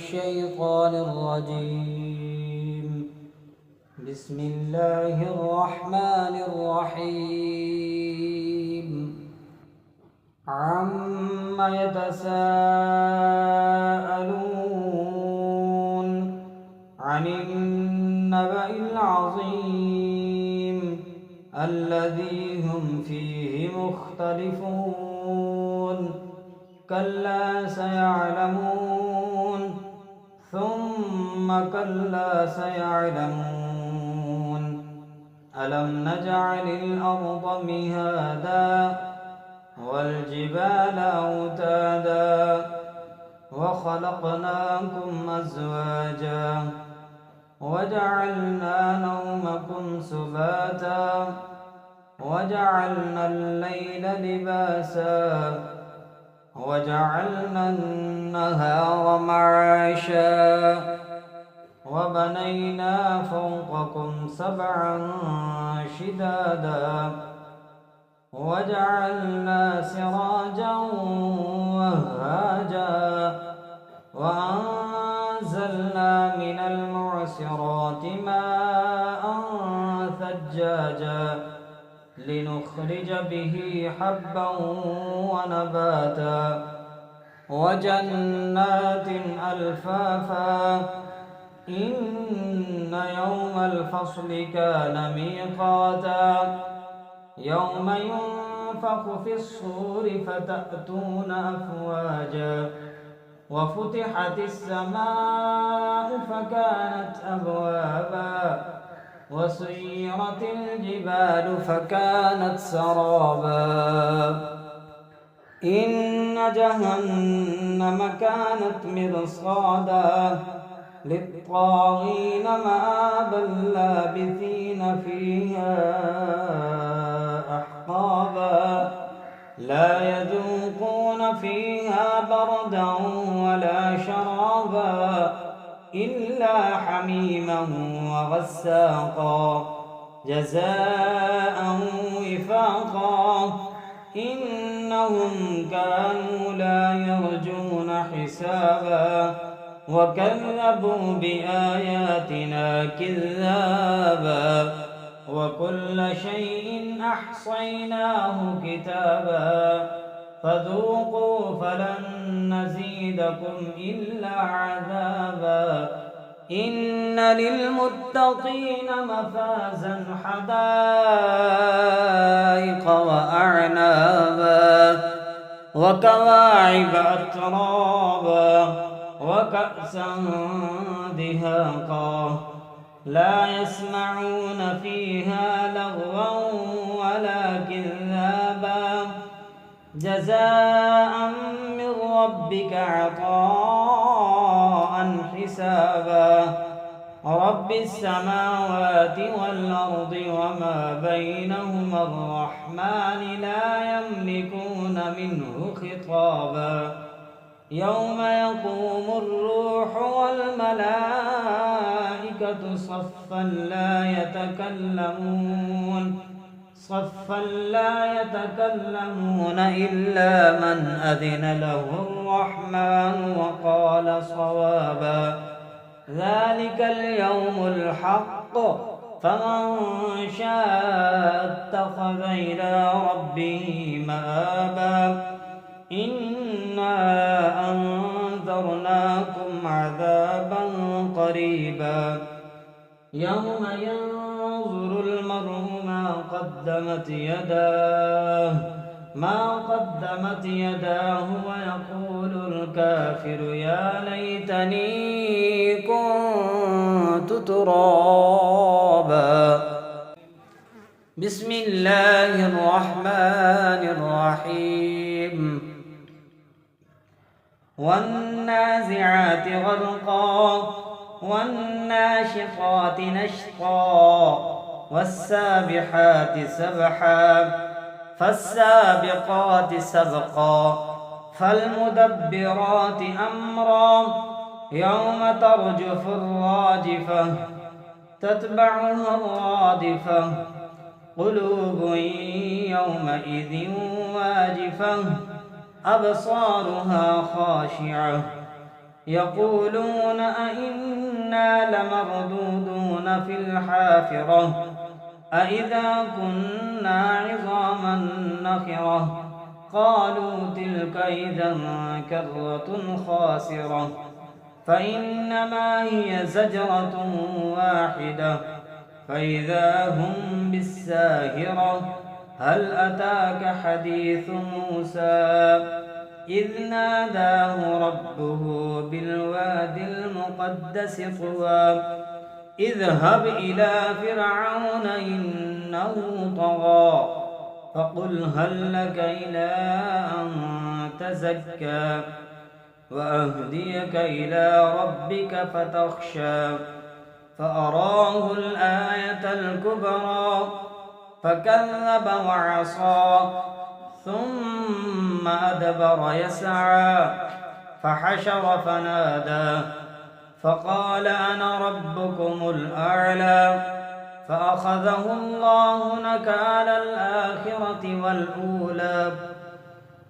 الشيطان الرجيم. بسم الله الرحمن الرحيم. عما يتساءلون عن النبأ العظيم الذي هم فيه مختلفون. كلا سيعلمون ثم كلا سيعلمون. ألم نجعل الأرض مهادا والجبال أوتادا وخلقناكم أزواجا وجعلنا نومكم سباتا وجعلنا الليل لباسا وجعلنا النهار معاشا وبنينا فوقكم سبعا شدادا وجعلنا سراجا وهاجا وأنزلنا من المعصرات ماء ثجاجا لنخرج به حبا ونباتا وجنات ألفافا. إن يوم الفصل كان ميقاتا يوم ينفخ في الصور فتأتون أفواجا وفتحت السماء فكانت أبوابا وسيرت الجبال فكانت سرابا. إن جهنم كانت مرصادا للطاغين مآبا لابثين فيها أحقابا لا يذوقون فيها بردا ولا شرابا إلا حميما وغساقا جزاء وفاقا. إنهم كانوا لا يرجون حسابا وكذبوا بآياتنا كذابا وكل شيء أحصيناه كتابا فذوقوا فلن نزيدكم إلا عذابا. إن للمتقين مفازا حدائق وأعنابا وكواعب أترابا وكأسا دهاقا لا يسمعون فيها لغوا ولا كذابا جزاء من ربك عطاء حسابا. رب السماوات والأرض وما بينهما الرحمن لا يملكون منه خطابا. يوم يقوم الروح والملائكة صفا لا يتكلمون إلا من أذن له الرحمن وقال صوابا. ذلك اليوم الحق فمن شاء اتخذ إلى ربه مآبا. إنا أنذرناكم عذابا قريبا يوم ينظر المرء ما قدمت يداه ويقول الكافر يا ليتني كنت ترابا. بسم الله الرحمن الرحيم. والنازعات غرقا والناشطات نشطا والسابحات سبحا فالسابقات سبقا فالمدبرات أمرا يوم ترجف الراجفة تتبعها الرادفة قلوب يومئذ واجفة أبصارها خاشعة يقولون أئنا لمردودون في الحافرة أئذا كنا عظاما نخرة قالوا تلك إذا كرة خاسرة فإنما هي زجرة واحدة فإذا هم بالساهرة هل أتاك حديث موسى إذ ناداه ربه بالواد المقدس طوى اذهب إلى فرعون إنه طغى فقل هل لك إلى أن تزكى وأهديك إلى ربك فتخشى فأراه الآية الكبرى فكذب وعصى ثم أدبر يسعى فحشر فنادى فقال أنا ربكم الأعلى فأخذه الله نكال الآخرة والأولى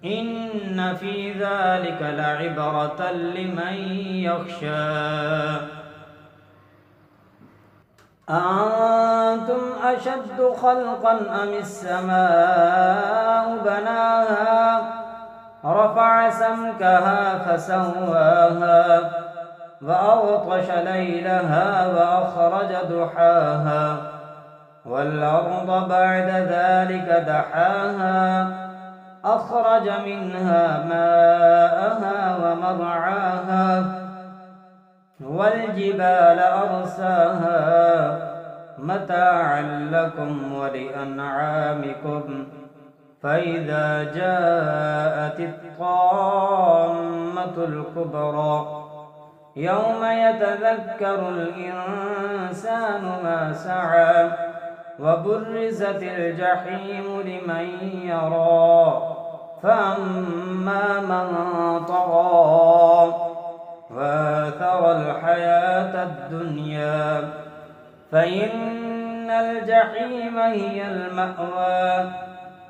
إن في ذلك لعبرة لمن يخشى أأنتم أشد خلقا أم السماء بناها رفع سمكها فسواها وأغطش ليلها وأخرج ضحاها والأرض بعد ذلك دحاها أخرج منها ماءها ومرعاها والجبال أرساها متاعا لكم ولأنعامكم فإذا جاءت الطامة الكبرى يوم يتذكر الإنسان ما سعى وبرزت الجحيم لمن يرى فأما من طغى وآثر الحياة الدنيا فإن الجحيم هي المأوى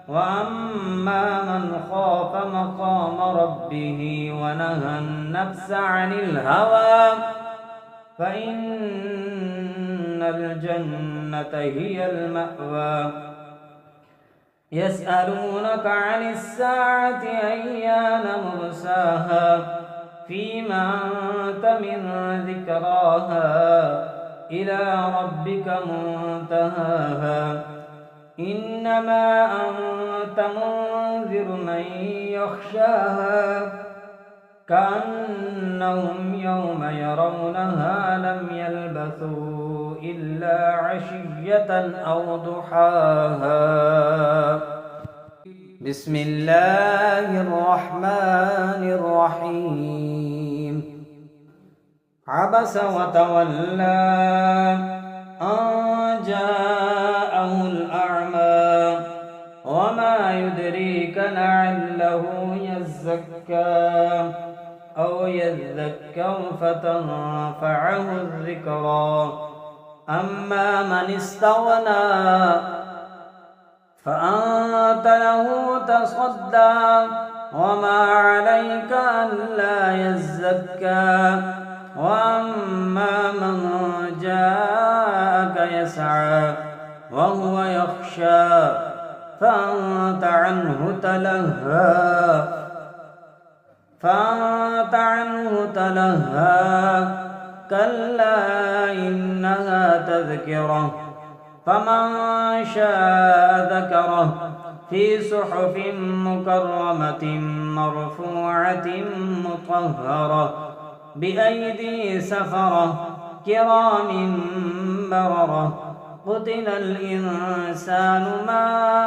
وأما من خاف مقام ربه ونهى النفس عن الهوى فإن الجنة هي المأوى يسألونك عن الساعة أيان مرساها فيما أنت من ذكراها إلى ربك منتهاها إنما أنت منذر من يخشاها كأنهم يوم يرونها لم يلبثوا إلا عشية أو ضحاها بسم الله الرحمن الرحيم عبس وتولى أن جاءه الأعمى وما يدريك لعله يزكى أو يذكر فتنفعه الذكرى أما من استغنى فأنت له تصدى وما عليك ألا يزكى وأما من جاءك يسعى وهو يخشى فأنت عنه تلهى كلا إنها تذكرة فمن شاء ذكره في صحف مكرمة مرفوعة مطهرة بأيدي سفرة كرام بررة قتل الإنسان ما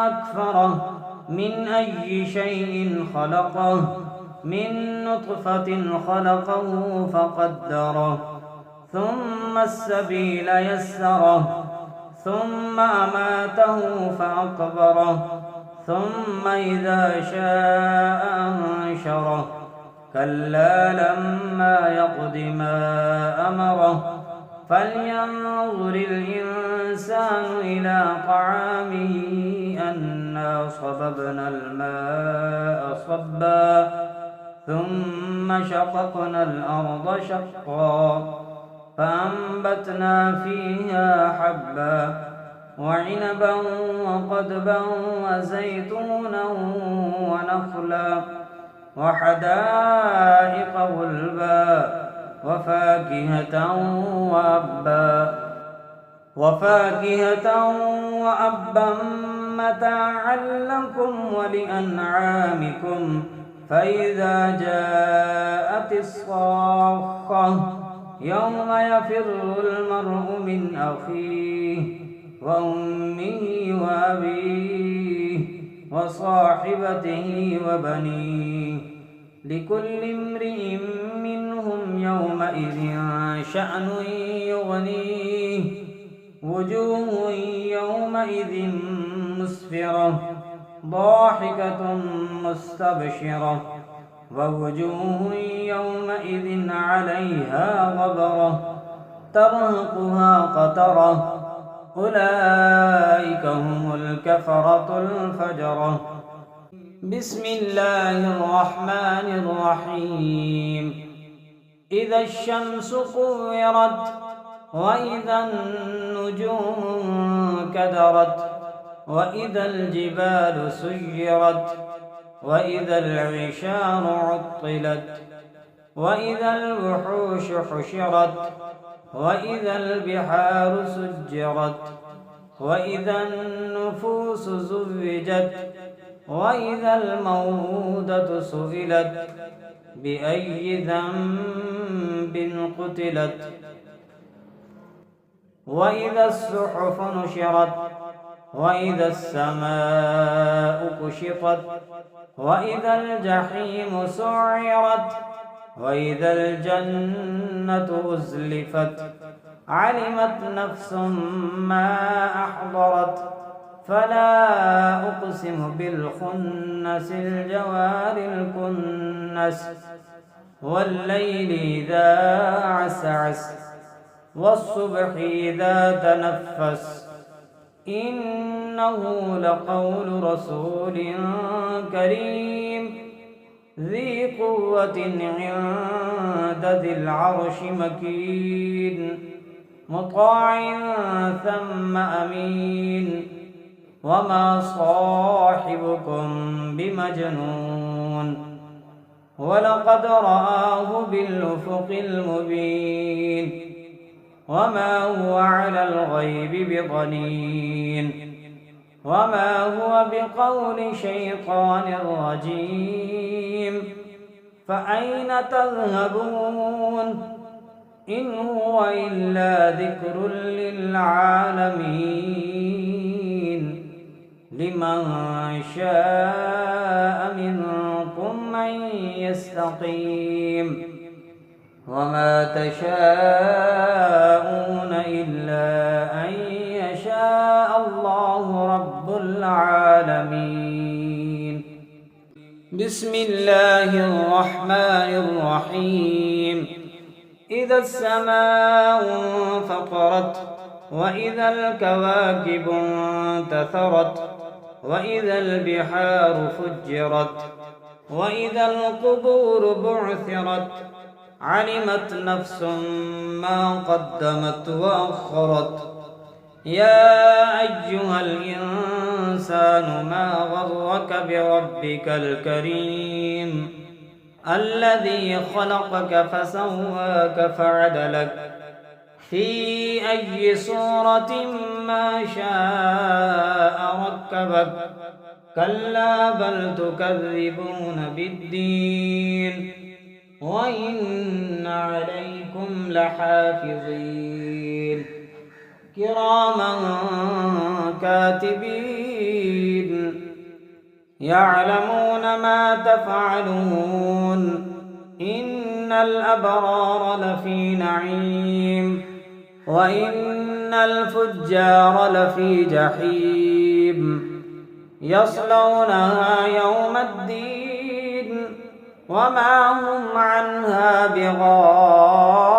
أكفره من أي شيء خلقه من نطفة خلقه فقدره ثم السبيل يسره ثم أماته فأقبره ثم إذا شاء أنشره كلا لما يقض ما أمره فلينظر الإنسان إلى طعامه أنا صببنا الماء صبا ثم شققنا الأرض شقا فأنبتنا فيها حبا وعنبا وقضبا وزيتونا ونخلا وحدائق غلبا وفاكهة وأبا متاعا لكم ولأنعامكم فإذا جاءت الصاخة يوم يفر المرء من أخيه وأمه وأبيه وصاحبته وبنيه لكل امرئ منهم يومئذ شأن يغنيه وجوه يومئذ مسفرة ضاحكة مستبشرة ووجوه يومئذ عليها غبرة ترهقها قترة أولئك هم الكفرة الفجرة. بسم الله الرحمن الرحيم. إذا الشمس كورت وإذا النجوم كدرت وإذا الجبال سيرت وإذا العشار عطلت وإذا الوحوش حشرت وإذا البحار سجرت وإذا النفوس زوجت وإذا الموءودة سئلت بأي ذنب قتلت وإذا الصحف نشرت وإذا السماء كشطت وإذا الجحيم سعرت وإذا الجنة أزلفت علمت نفس ما أحضرت فلا أقسم بالخنس الجوار الكنس والليل إذا عسعس والصبح إذا تنفس إنه لقول رسول كريم ذي قوة عند ذي العرش مكين مطاع ثم أمين وما صاحبكم بمجنون ولقد رآه بالأفق المبين وما هو على الغيب بضنين وما هو بقول شيطان رجيم فأين تذهبون إن هو إلا ذكر للعالمين لمن شاء منكم أن يستقيم وما تشاءون إلا أن يشاء الله رب العالمين. بسم الله الرحمن الرحيم. إذا السماء انفطرت وإذا الكواكب انتثرت وإذا البحار فجرت وإذا القبور بعثرت علمت نفس ما قدمت وأخرت يا أيها الإنسان ما غرك بربك الكريم الذي خلقك فسواك فعدلك في أي صورة ما شاء ركبك كلا بل تكذبون بالدين وإن عليكم لحافظين كراما كاتبين يعلمون ما تفعلون إن الأبرار لفي نعيم وإن الفجار لفي جحيم يصلونها يوم الدين وما هم عنها بغائبين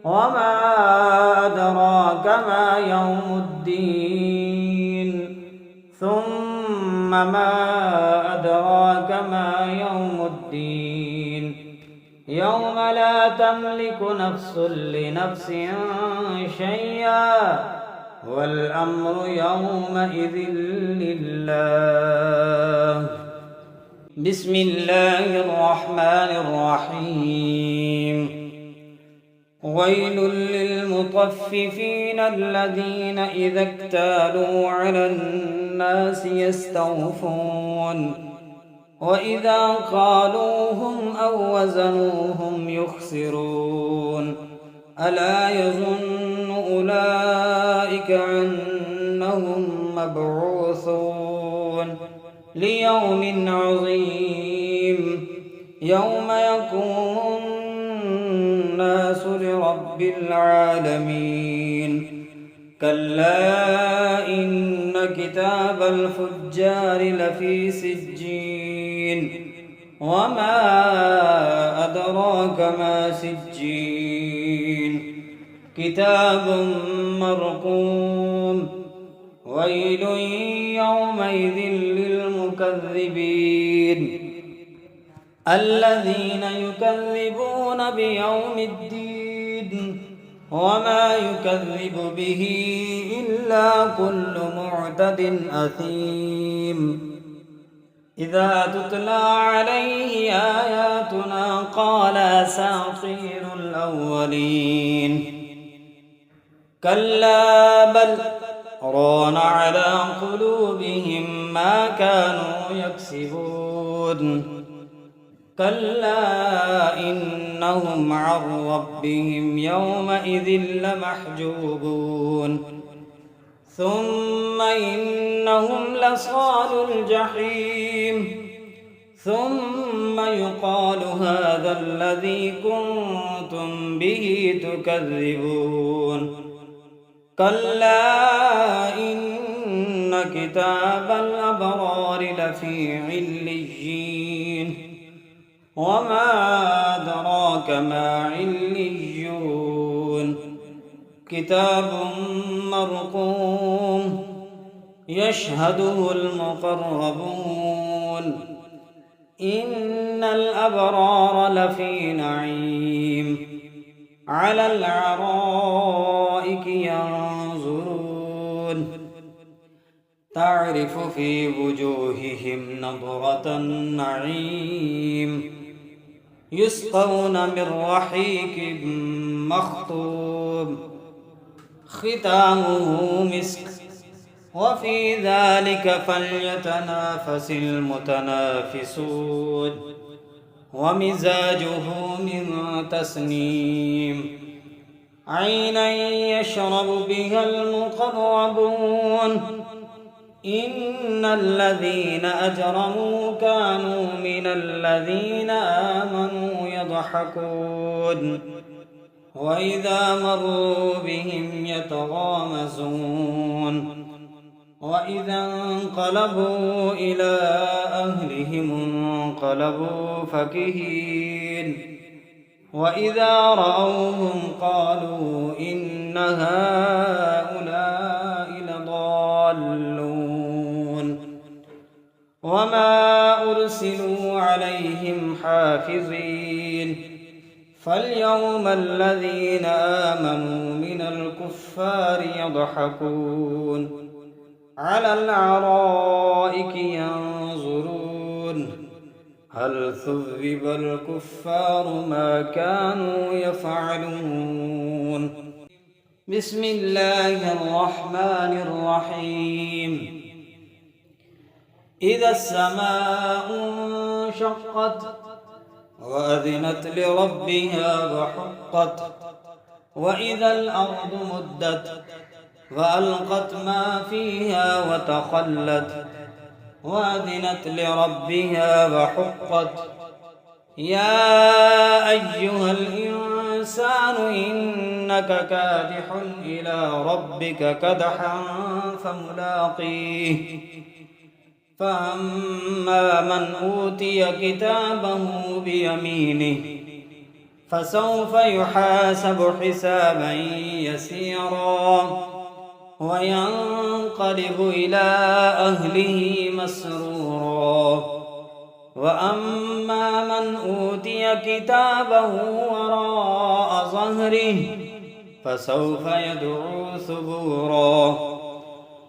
وما أدراك ما يوم الدين ثم ما أدراك ما الدين يوم لا تملك نفس لنفس شيئا والأمر يومئذ لله. بسم الله الرحمن الرحيم. ويل للمطففين الذين إذا اكتالوا على الناس يستوفون وإذا قالوهم أو وزنوهم يخسرون ألا يظن أولئك أنهم مبعوثون ليوم عظيم يوم يقوم الناس لرب العالمين. كلا إن كتاب الفجار لفي سجين وما أدراك ما سجين كتاب مرقوم. ويل يومئذ للمكذبين الذين يكذبون بيوم الدين وما يكذب به إلا كل معتد أثيم. إذا تتلى عليه آياتنا قال أساطير الأولين كلا بل ران على قلوبهم ما كانوا يكسبون. كلا إنهم عن ربهم يومئذ لمحجوبون ثم إنهم لصالو الجحيم ثم يقال هذا الذي كنتم به تكذبون. كلا إن كتاب الأبرار لفي عليين وما أدراك ما عليون كتاب مرقوم يشهده المقربون. إن الأبرار لفي نعيم على الأرائك ينظرون تعرف في وجوههم نضرة النعيم يسقون من رحيق مختوم ختامه مسك وفي ذلك فليتنافس المتنافسون. ومزاجه من تسنيم عينا يشرب بها المقربون. إن الذين أجرموا كانوا من الذين آمنوا يضحكون وإذا مروا بهم يتغامزون وإذا انقلبوا إلى أهلهم انقلبوا فكهين وإذا رأوهم قالوا إن هؤلاء لضالون. وما أرسلوا عليهم حافظين فاليوم الذين آمنوا من الكفار يضحكون على الأرائك ينظرون هل ثوب الكفار ما كانوا يفعلون. بسم الله الرحمن الرحيم. إذا السماء انشقت وأذنت لربها وحقت وإذا الأرض مدت وألقت ما فيها وتخلت وأذنت لربها وحقت. يا أيها الإنسان إنك كادح إلى ربك كدحا فملاقيه. فأما من أوتي كتابه بيمينه فسوف يحاسب حسابا يسيرا وينقلب إلى أهله مسرورا وأما من أوتي كتابه وراء ظهره فسوف يدعو ثبورا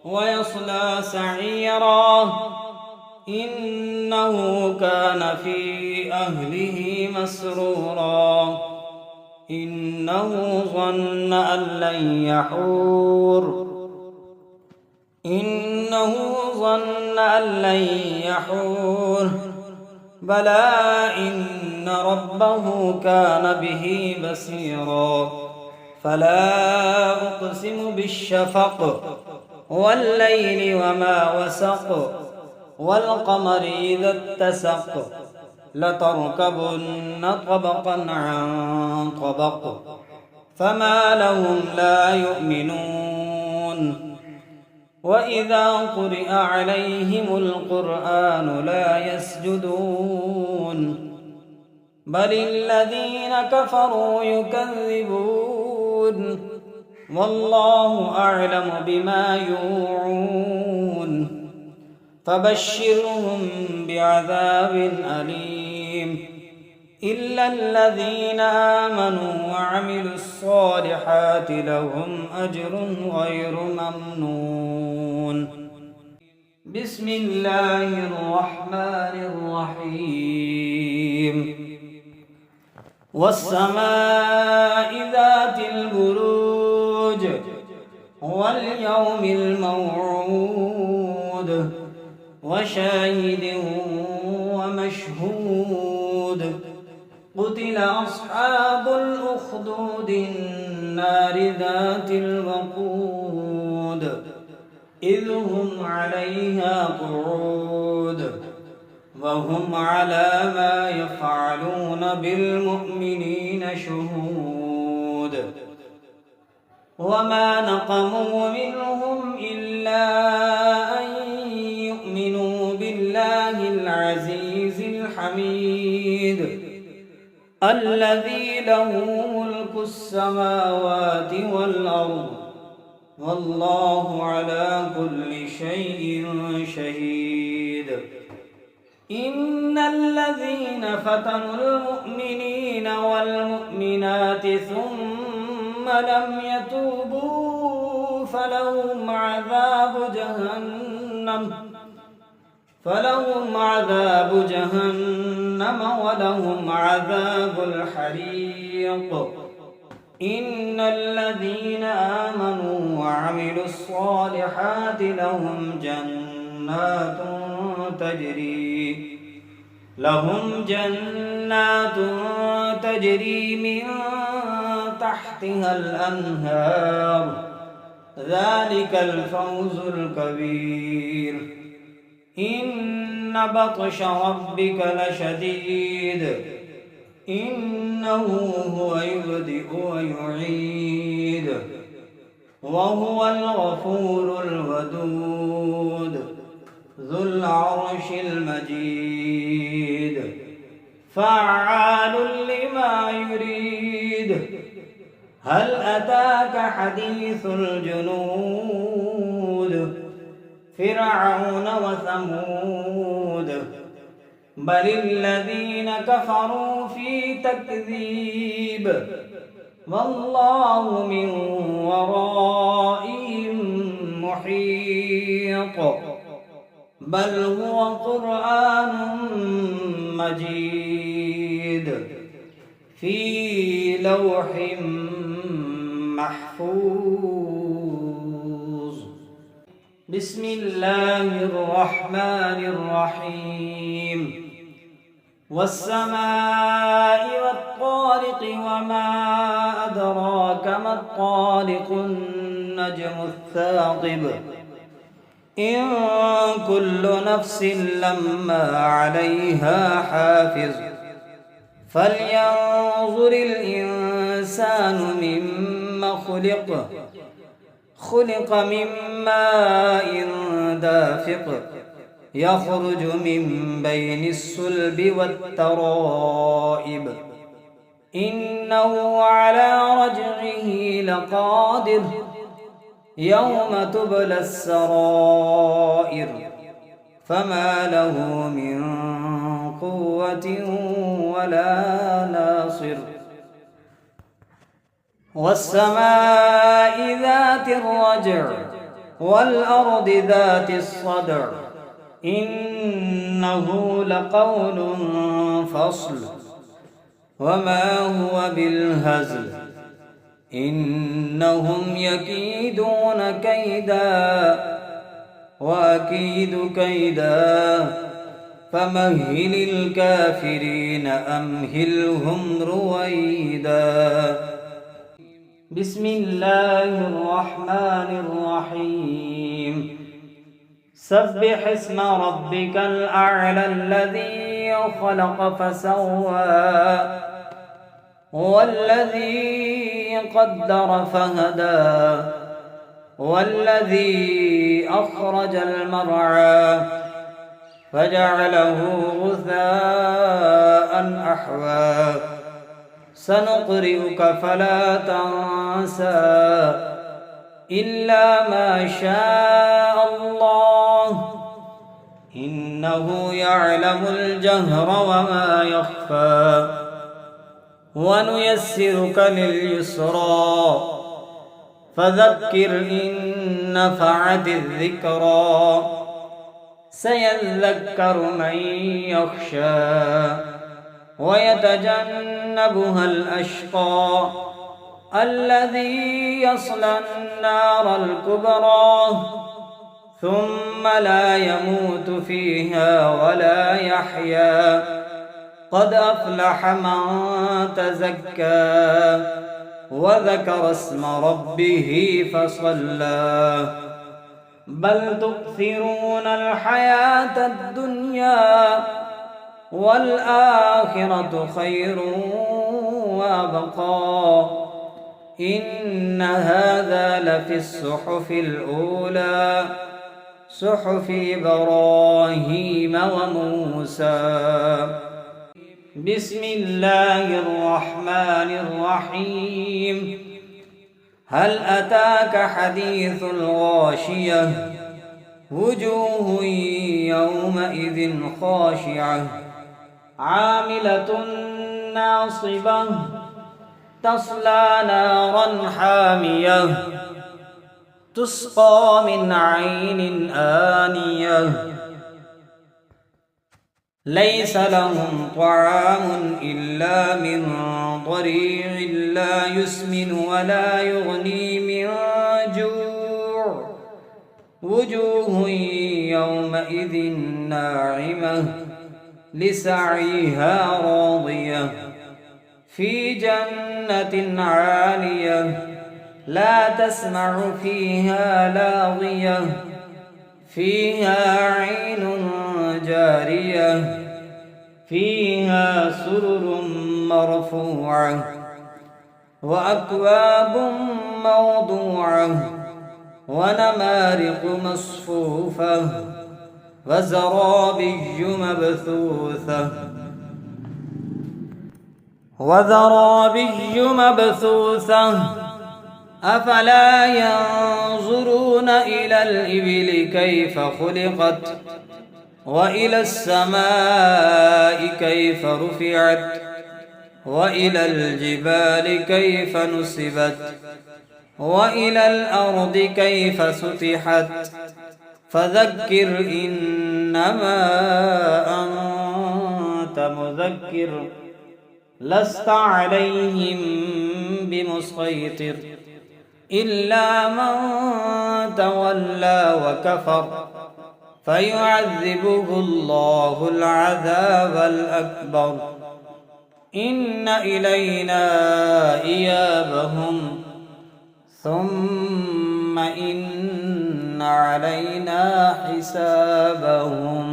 ويصلى سعيرا إنه كان في أهله مسرورا إنه ظن أن لن يحور بلى إن ربه كان به بصيرا فلا أقسم بالشفق والليل وما وسق والقمر إذا اتسق لتركبن طبقا عن طبق فما لهم لا يؤمنون وإذا قرئ عليهم القرآن لا يسجدون بل الذين كفروا يكذبون والله أعلم بما يوعون فبشرهم بعذاب أليم إلا الذين آمنوا وعملوا الصالحات لهم أجر غير ممنون. بسم الله الرحمن الرحيم. والسماء ذات البروج واليوم الموعود وشاهد ومشهود قتل أصحاب الأخدود النار ذات الوقود إذ هم عليها قعود وهم على ما يفعلون بالمؤمنين شهود وما نقموا منهم إلا أن يؤمنوا بالله العزيز الحميد الذي له ملك السماوات والأرض والله على كل شيء شهيد. إن الذين فتنوا المؤمنين والمؤمنات ثم لم يتوبوا فلهم عذاب جهنم ولهم عذاب الحريق. إن الذين آمنوا وعملوا الصالحات لهم جنات تجري من تحتها الأنهار ذلك الفوز الكبير. إن بطش ربك لشديد إنه هو يبدئ ويعيد وهو الغفور الودود ذو العرش المجيد فعال لما يريد. هل أتاك حديث الجنود فرعون وثمود بل الذين كفروا في تكذيب والله من ورائهم محيط بل هو قرآن مجيد في لوح محفوظ. بسم الله الرحمن الرحيم. والسماء والطارق وما أدراك ما الطارق النجم الثاقب إن كل نفس لما عليها حافظ فلينظر الإنسان مما خلق من ماء دافق يخرج من بين الصلب والترائب إنه على رجعه لقادر يوم تبلى السرائر فما له من قوة ولا ناصر والسماء ذات الرجع والأرض ذات الصدع إنه لقول فصل وما هو بالهزل إنهم يكيدون كيدا وأكيد كيدا فمهل الكافرين أمهلهم رويدا بسم الله الرحمن الرحيم سبح اسم ربك الأعلى الذي خلق فسوى والذي قدر فهدى والذي أخرج المرعى فجعله غثاء أحوى سنقرئك فلا تنسى إلا ما شاء الله إنه يعلم الجهر وما يخفى ونيسرك لليسرى فذكر إن نفعت الذكرى سيذكر من يخشى ويتجنبها الأشقى الذي يصلى النار الكبرى ثم لا يموت فيها ولا يحيا قد أفلح من تزكى وذكر اسم ربه فصلى بل تؤثرون الحياة الدنيا والآخرة خير وأبقى إن هذا لفي الصحف الأولى صحف إبراهيم وموسى بسم الله الرحمن الرحيم هل أتاك حديث الغاشية وجوه يومئذ خاشعة عاملة ناصبة تصلى نارا حامية تسقى من عين آنية ليس لهم طعام إلا من ضريع لا يسمن ولا يغني من جوع وجوه يومئذ ناعمة لسعيها راضية في جنة عالية لا تسمع فيها لاغية فيها عين جارية فيها سرر مرفوعة وأكواب موضوعة ونمارق مصفوفة وزرابي مبثوثة أفلا ينظرون إلى الإبل كيف خلقت وإلى السماء كيف رفعت وإلى الجبال كيف نصبت وإلى الأرض كيف سطحت فذكر إنما أنت مذكر لست عليهم بمسيطر إلا من تولى وكفر فيعذبه الله العذاب الأكبر إن إلينا إيابهم ثم إن علينا حسابهم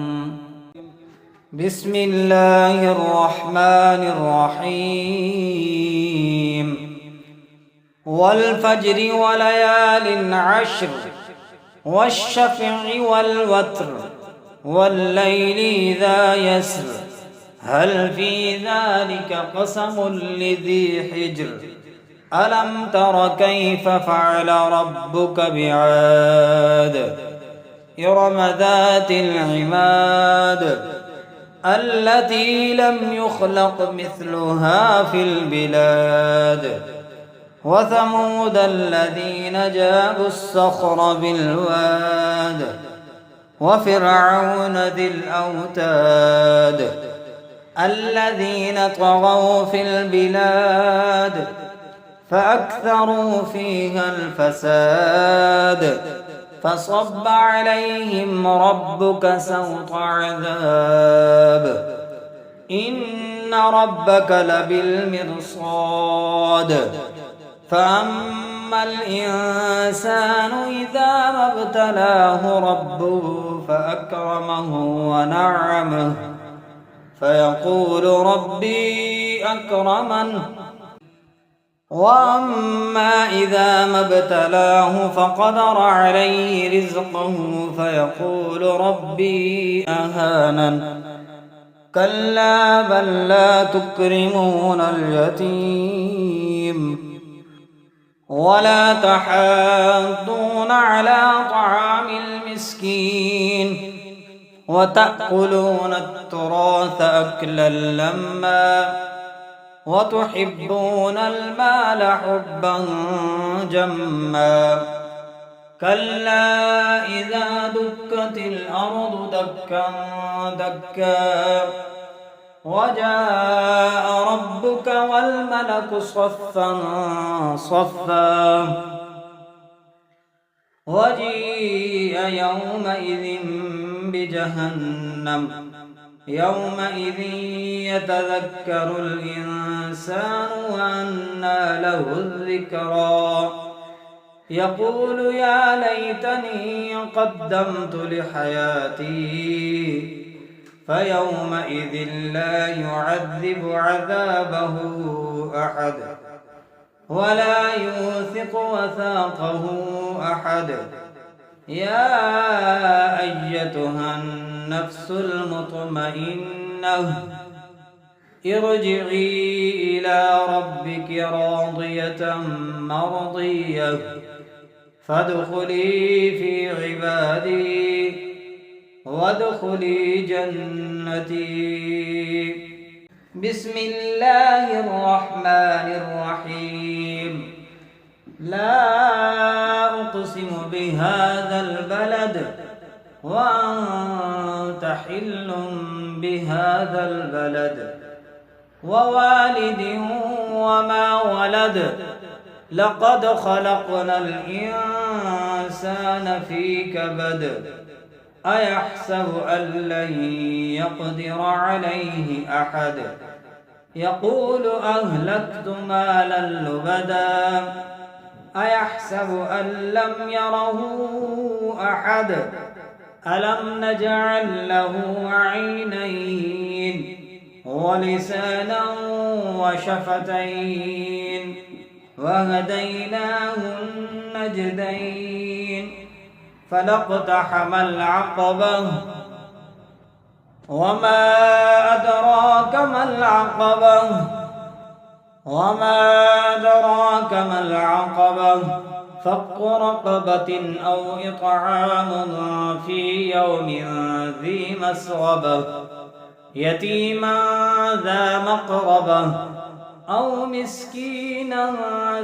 بسم الله الرحمن الرحيم والفجر وليال عشر والشفع والوتر والليل إذا يسر هل في ذلك قسم لذي حجر ألم تر كيف فعل ربك بعاد إرم ذات العماد التي لم يخلق مثلها في البلاد وثمود الذين جابوا الصخر بالواد وفرعون ذي الأوتاد الذين طغوا في البلاد فأكثروا فيها الفساد فصب عليهم ربك سوط عذاب إن ربك لبالمرصاد فأما الإنسان إذا ما ابتلاه ربه فأكرمه ونعمه فيقول ربي أكرمن وأما إذا ما ابتلاه فقدر عليه رزقه فيقول ربي أهانن كلا بل لا تكرمون اليتيم ولا تحاضون على طعام المسكين وتأكلون التراث أكلا لما وتحبون المال حبا جما كلا إذا دكت الأرض دكا دكا وجاء ربك والملك صفا صفا وجيء يومئذ بجهنم يومئذ يتذكر الإنسان وأنى له الذكرى يقول يا ليتني قدمت لحياتي فيومئذ لا يعذب عذابه أحد ولا يوثق وثاقه أحد يا أيتها النفس المطمئنة ارجعي إلى ربك راضية مرضية فادخلي في عبادي وادخلي جنتي بسم الله الرحمن الرحيم لا أقسم بهذا البلد وأنت حل بهذا البلد ووالد وما ولد لقد خلقنا الإنسان في كبد أيحسب أن لن يقدر عليه أحد يقول أهلكت مالا لبدا أيحسب أن لم يره أحد ألم نجعل له عينين ولسانا وشفتين وهديناه النجدين فلاقتحم العقبة وما أدراك ما العقبة فك رقبة أو إطعام في يوم ذي مسغبة يتيما ذا مقربة أو مسكينا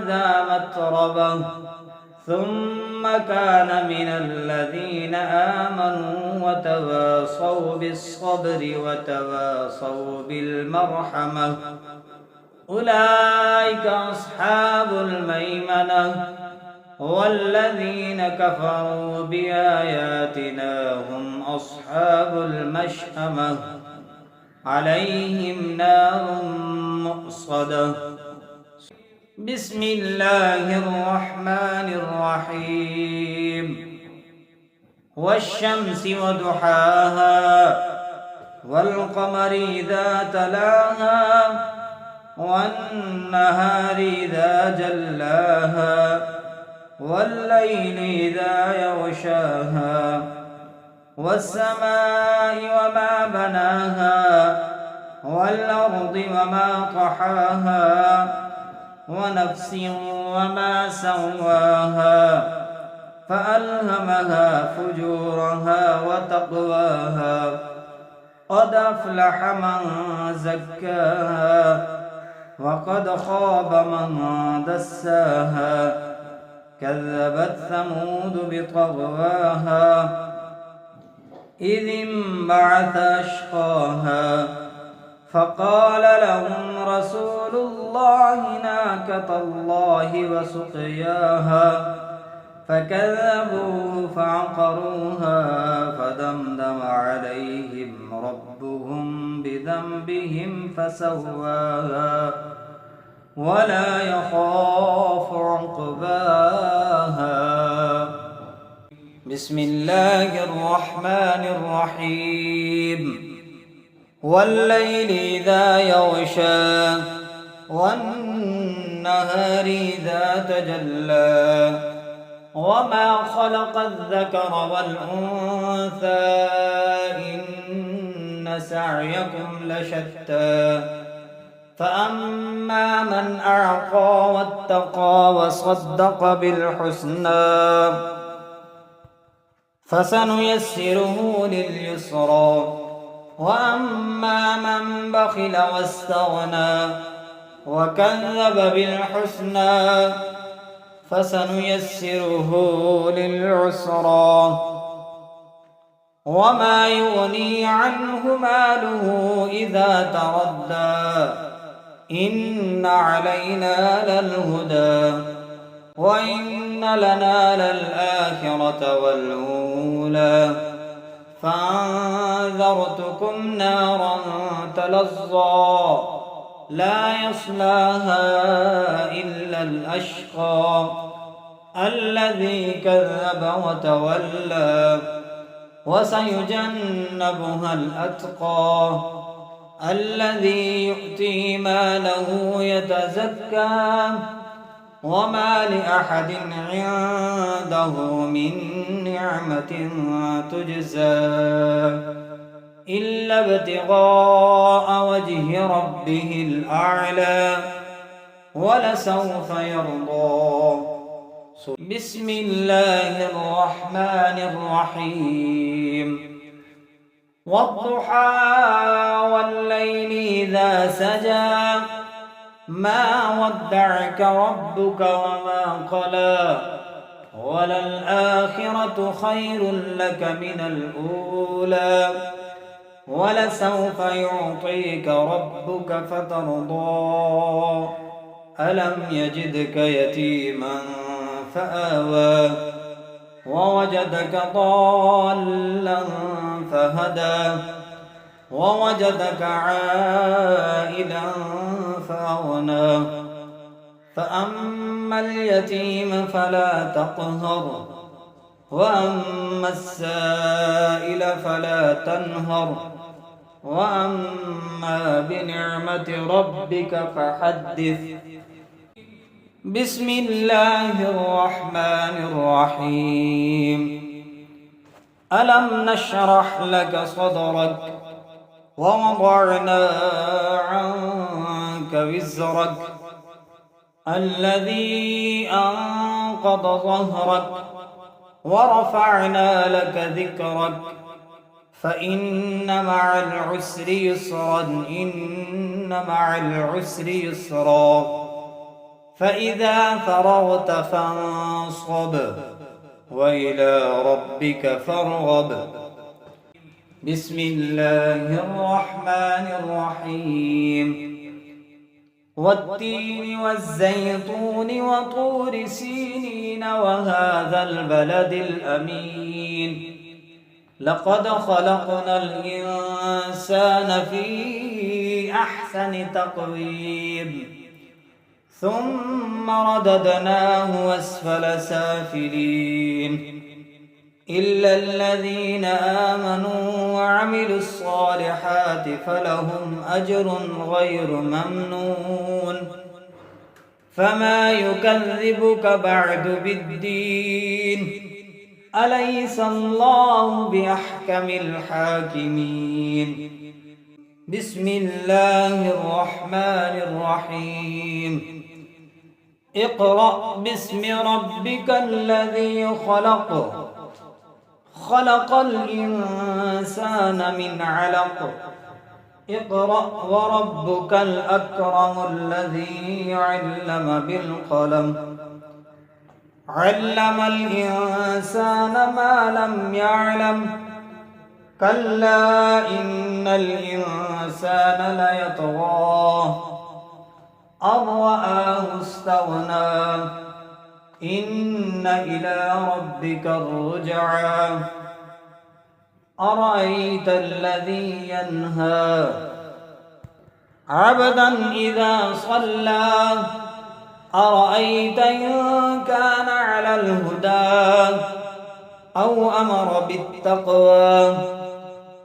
ذا متربة ثم كان من الذين آمنوا وتواصوا بالصبر وتواصوا بالمرحمة أولئك أصحاب الميمنة والذين كفروا بآياتنا هم أصحاب المشأمة عليهم نار مؤصدة بسم الله الرحمن الرحيم والشمس وضحاها والقمر إذا تلاها والنهار إذا جلاها والليل إذا يغشاها والسماء وما بناها والأرض وما طحاها ونفس وما سواها فألهمها فجورها وتقواها قد أفلح من زكاها وقد خاب من دساها كذبت ثمود بطغواها إذ انبعث أشقاها فقال لهم رسول الله ناقة الله وسقياها فكذبوه فعقروها فدمدم عليهم ربهم بذنبهم فسواها ولا يخاف عقباها. بسم الله الرحمن الرحيم. والليل إذا يغشى والنهار إذا تجلى وما خلق الذكر والأنثى إن سعيكم لشتى فأما من أعطى واتقى وصدق بالحسنى فسنيسره لليسرى وأما من بخل واستغنى وكذب بالحسنى فسنيسره للعسرى وما يغني عنه ماله إذا تردى إن علينا للهدى وإن لنا للآخرة والأولى فأنذرتكم نارا تلظى لا يصلاها إلا الأشقى الذي كذب وتولى وسيجنبها الأتقى الذي يؤتي ماله يتزكى وما لأحد عنده من نعمة تجزى إلا ابتغاء وجه ربه الأعلى ولسوف يرضى. بسم الله الرحمن الرحيم. والضحى والليل إذا سجى ما ودعك ربك وما قلى وللآخرة خير لك من الأولى ولسوف يعطيك ربك فترضى ألم يجدك يتيما فآوى ووجدك ضالا فهدى ووجدك عائلا فأغنى فأما اليتيم فلا تقهر وأما السائل فلا تنهر وأما بنعمة ربك فحدث. بسم الله الرحمن الرحيم. ألم نشرح لك صدرك ووضعنا عنك وزرك الذي أنقض ظهرك ورفعنا لك ذكرك فإن مع العسر يسرا إن مع العسر يسرا فإذا فرغت فانصب وإلى ربك فارغب. بسم الله الرحمن الرحيم. والتين والزيتون وطور سينين وهذا البلد الأمين لقد خلقنا الإنسان في أحسن تقويم ثم رددناه أسفل سافلين إلا الذين آمنوا وعملوا الصالحات فلهم أجر غير ممنون فما يكذبك بعد بالدين أليس الله بأحكم الحاكمين. بسم الله الرحمن الرحيم. اقرأ باسم ربك الذي خلق خلق الإنسان من علق اقرأ وربك الأكرم الذي علم بالقلم علم الإنسان ما لم يعلم كلا إن الإنسان ليطغى أن رآه استغنى إن إلى ربك الرجعى أرأيت الذي ينهى عبدا إذا صلى أرأيت إن كان على الهدى أو أمر بالتقوى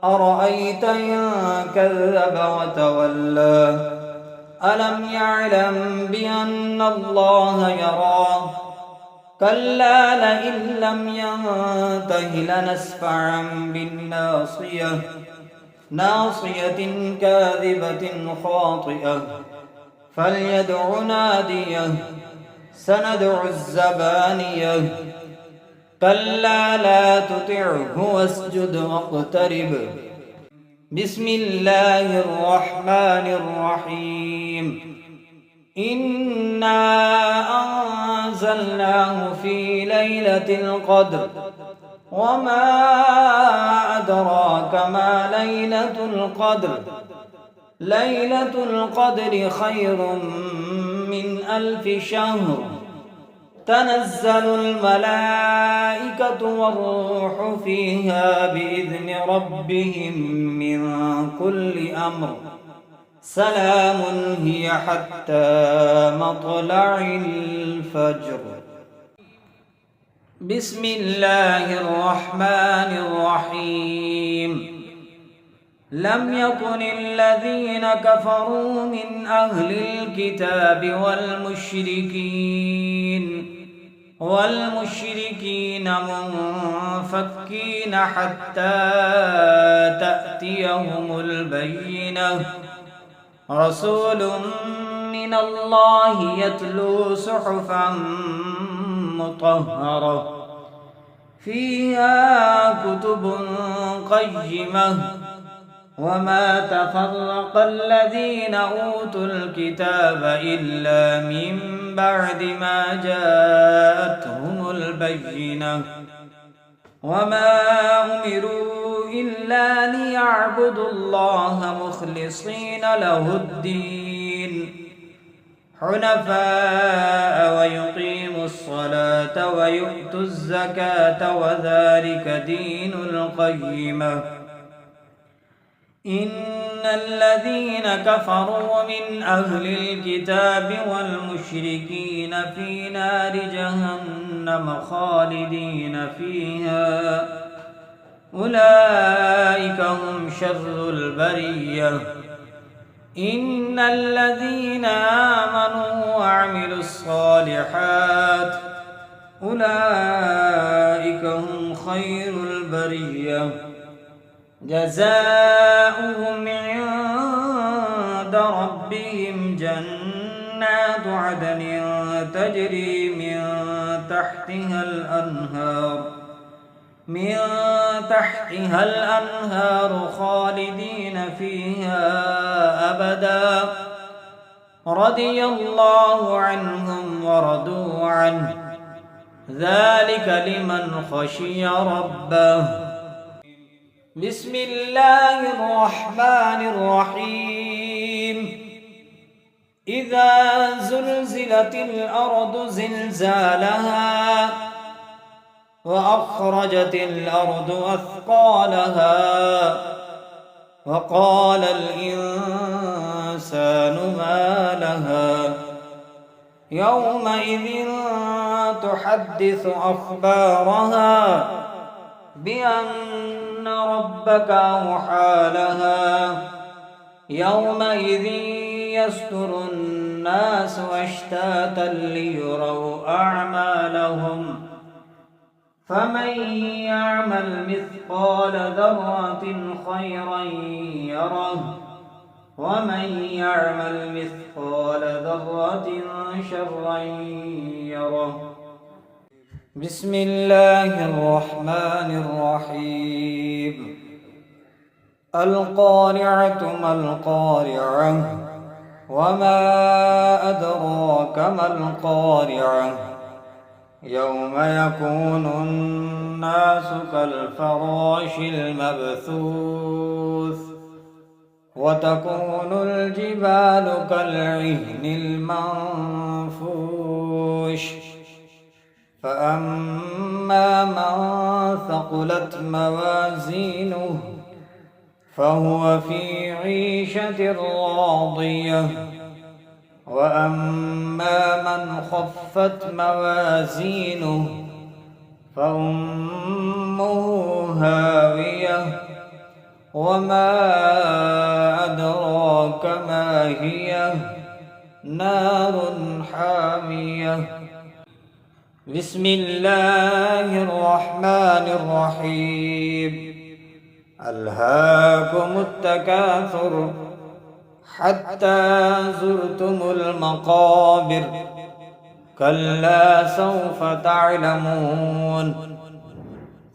أرأيت إن كذب وتولى ألم يعلم بأن الله يرى كلا لئن لم ينته لنسفعا بالناصية ناصية كاذبة خاطئة فليدع ناديه سندع الزبانية كلا لا تطعه واسجد واقترب بسم الله الرحمن الرحيم إنا أنزلناه في ليلة القدر وما أدراك ما ليلة القدر ليلة القدر خير من 1000 شهر تنزل الملائكة والروح فيها بإذن ربهم من كل أمر سلام هي حتى مطلع الفجر بسم الله الرحمن الرحيم لم يكن الذين كفروا من أهل الكتاب والمشركين منفكين حتى تأتيهم البينة رسول من الله يتلو صحفا مطهرة فيها كتب قيمة وما تفرق الذين أوتوا الكتاب إلا من بعد ما جاءتهم البينة وما أمروا إلا ليعبدوا الله مخلصين له الدين حنفاء ويقيموا الصلاة ويؤتوا الزكاة وذلك دين القيمة إن الذين كفروا من أهل الكتاب والمشركين في نار جهنم خالدين فيها أولئك هم شر البرية إن الذين آمنوا وعملوا الصالحات أولئك هم خير البرية جزاؤهم عند ربهم جنات عدن تجري من تحتها الأنهار خالدين فيها أبدا رضي الله عنهم ورضوا عنه ذلك لمن خشي ربه بسم الله الرحمن الرحيم إذا زلزلت الأرض زلزالها وأخرجت الأرض أثقالها وقال الإنسان ما لها يومئذ تحدث أخبارها بأن ربك أوحى لها يومئذ يصدر الناس أشتاتا ليروا أعمالهم فمن يعمل مثقال ذرة خيرا يره ومن يعمل مثقال ذرة شرا يره بسم الله الرحمن الرحيم القارعة ما القارعة وما أدراك ما القارعة يوم يكون الناس كالفراش المبثوث وتكون الجبال كالعهن المنفوش فأما من ثقلت موازينه فهو في عيشة راضية وأما من خفت موازينه فأمه هاوية وما أدراك ما هي نار حامية بسم الله الرحمن الرحيم ألهاكم التكاثر حتى زرتم المقابر كلا سوف تعلمون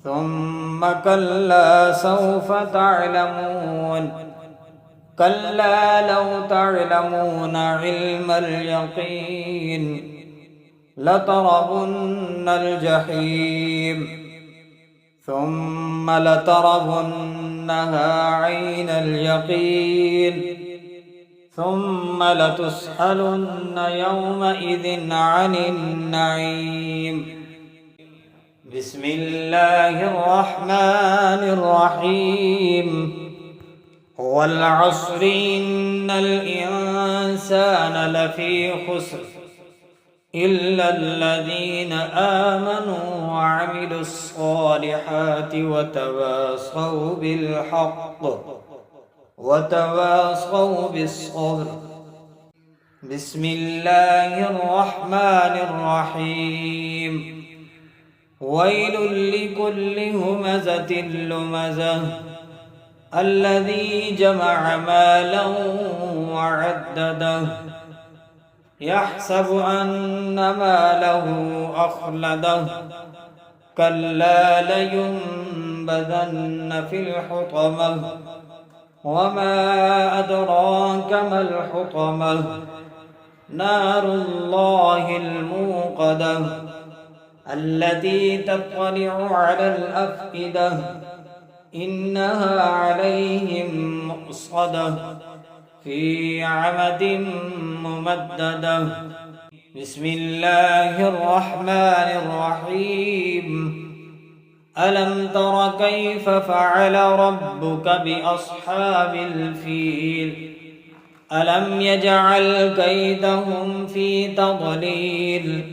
ثم كلا سوف تعلمون كلا لو تعلمون علم اليقين لترون الجحيم ثم لترونها عين اليقين ثم لتسألن يومئذ عن النعيم بسم الله الرحمن الرحيم والعصر إن الإنسان لفي خسر إلا الذين آمنوا وعملوا الصالحات وتواصوا بالحق وتواصوا بالصبر بسم الله الرحمن الرحيم ويل لكل همزة لمزة الذي جمع مالا وعدده يحسب أن ماله أخلده كلا لينبذن في الحطمة وما أدراك ما الحطمة نار الله الموقدة التي تطلع على الأفئدة إنها عليهم مؤصدة في عمد ممددة بسم الله الرحمن الرحيم ألم تر كيف فعل ربك بأصحاب الفيل ألم يجعل كيدهم في تضليل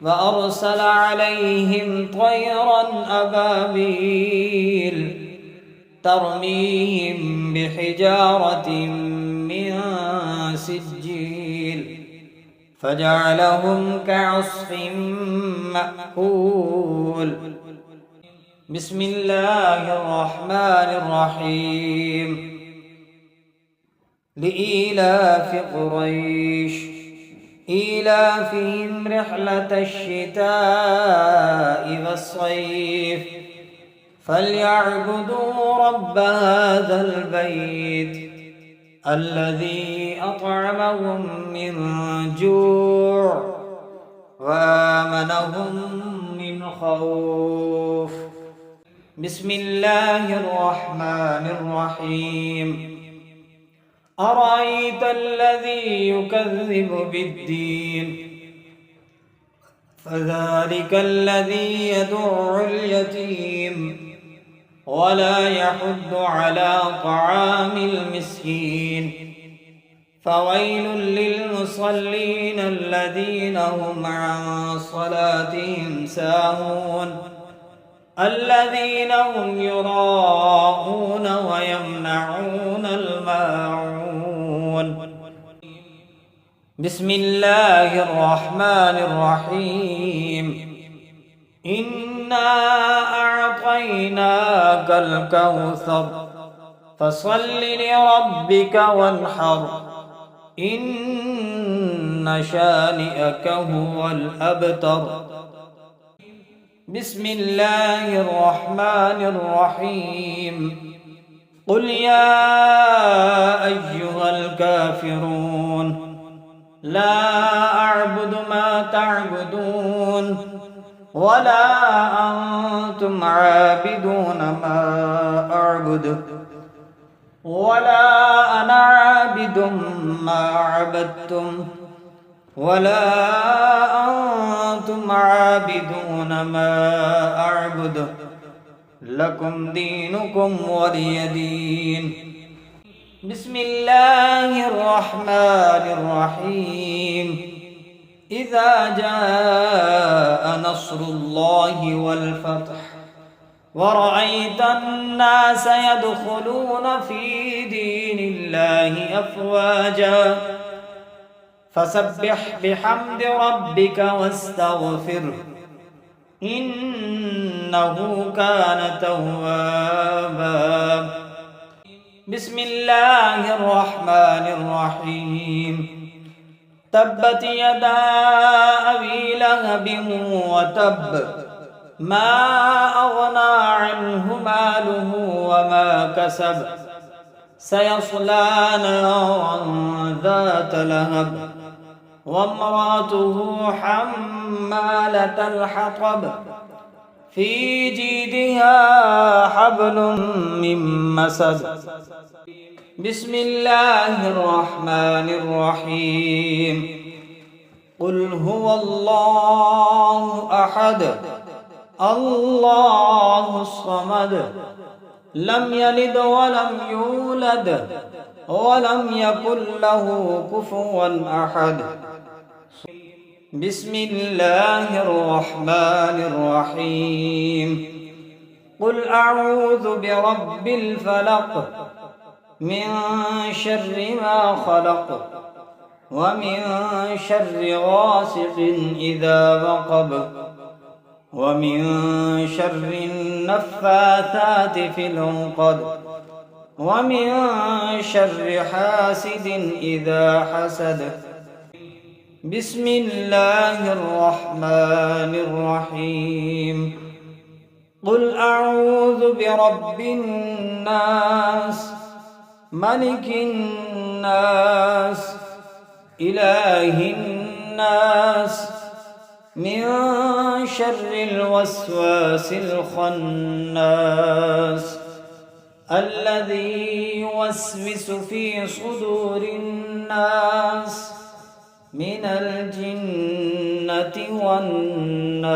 وأرسل عليهم طيرا أبابيل ترميهم بحجارة من سجيل فجعلهم كعصف مأكول بسم الله الرحمن الرحيم لإيلاف قريش إيلافهم رحلة الشتاء والصيف فليعبدوا رب هذا البيت الذي أطعمهم من جوع وآمنهم من خوف بسم الله الرحمن الرحيم أرأيت الذي يكذب بالدين فذلك الذي يدع اليتيم ولا يحض على طعام المسكين فويل للمصلين الذين هم عن صلاتهم ساهون الذين هم يراءون ويمنعون الماعون بسم الله الرحمن الرحيم إنا أعطيناك الكوثر فصل لربك وانحر إن شانئك هو الأبتر بسم الله الرحمن الرحيم قل يا أيها الكافرون لا أعبد ما تعبدون ولا أنتم عابدون ما أعبد ولا أنا عابد ما عبدتم ولا أنتم عابدون ما أعبد لكم دينكم ولي دين. بسم الله الرحمن الرحيم إذا جاء نصر الله والفتح ورأيت الناس يدخلون في دين الله أفواجا فسبح بحمد ربك واستغفره إنه كان توابا. بسم الله الرحمن الرحيم تبت يدا أبي لهب وتب ما أغنى عنه ماله وما كسب سيصلى نارا ذات لهب وامرأته حمالة الحطب في جيدها حبل من مسد. بسم الله الرحمن الرحيم قل هو الله أحد الله الصمد لم يلد ولم يولد ولم يكن له كفوا أحد. بسم الله الرحمن الرحيم قل أعوذ برب الفلق من شر ما خلق ومن شر غاسق إذا وقب ومن شر النفاثات في العقد ومن شر حاسد إذا حسد. بسم الله الرحمن الرحيم قل أعوذ برب الناس ملك الناس إله الناس من شر الوسواس الخناس الذي يوسوس في صدور الناس من الجنة والناس.